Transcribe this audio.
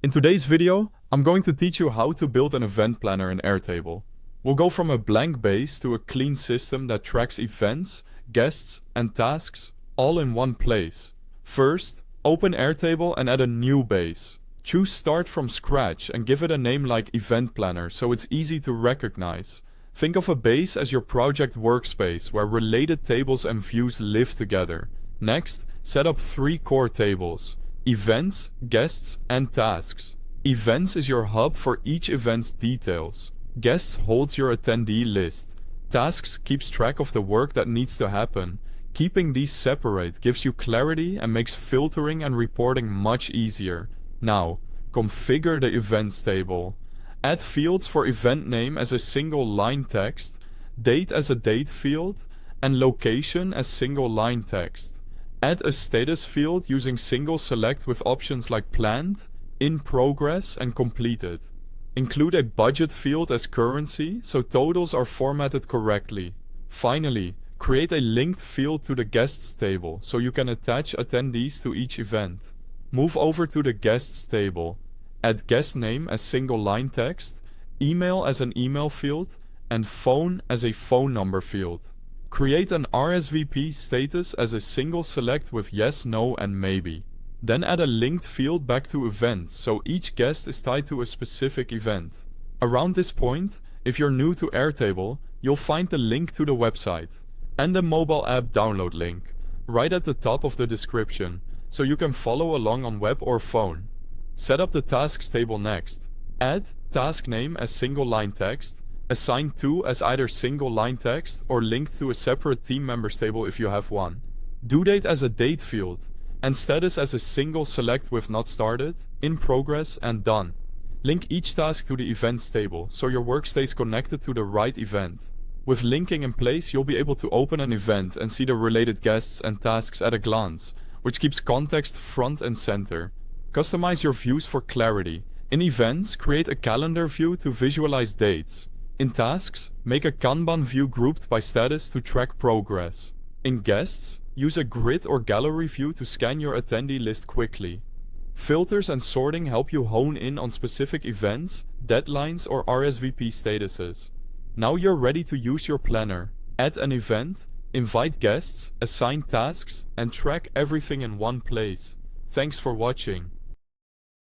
In today's video, I'm going to teach you how to build an event planner in Airtable. We'll go from a blank base to a clean system that tracks events, guests, and tasks all in one place. First, open Airtable and add a new base. Choose Start from Scratch and give it a name like Event Planner so it's easy to recognize. Think of a base as your project workspace where related tables and views live together. Next, set up 3 core tables: events, guests, and tasks. Events is your hub for each event's details. Guests holds your attendee list. Tasks keeps track of the work that needs to happen. Keeping these separate gives you clarity and makes filtering and reporting much easier. Now, configure the events table. Add fields for event name as a single line text, date as a date field, and location as single line text. Add a status field using single select with options like planned, in progress, and completed. Include a budget field as currency so totals are formatted correctly. Finally, create a linked field to the guests table so you can attach attendees to each event. Move over to the guests table. Add guest name as single line text, email as an email field, and phone as a phone number field. Create an RSVP status as a single select with yes, no, and maybe. Then add a linked field back to events so each guest is tied to a specific event. Around this point, if you're new to Airtable, you'll find the link to the website and the mobile app download link right at the top of the description so you can follow along on web or phone. Set up the tasks table next. Add task name as single line text, assign to as either single line text or linked to a separate team members table if you have one. Due date as a date field, and status as a single select with not started, in progress, and done. Link each task to the events table so your work stays connected to the right event. With linking in place, you'll be able to open an event and see the related guests and tasks at a glance, which keeps context front and center. Customize your views for clarity. In events, create a calendar view to visualize dates. In tasks, make a Kanban view grouped by status to track progress. In guests, use a grid or gallery view to scan your attendee list quickly. Filters and sorting help you hone in on specific events, deadlines, or RSVP statuses. Now you're ready to use your planner. Add an event, invite guests, assign tasks, and track everything in one place. Thanks for watching.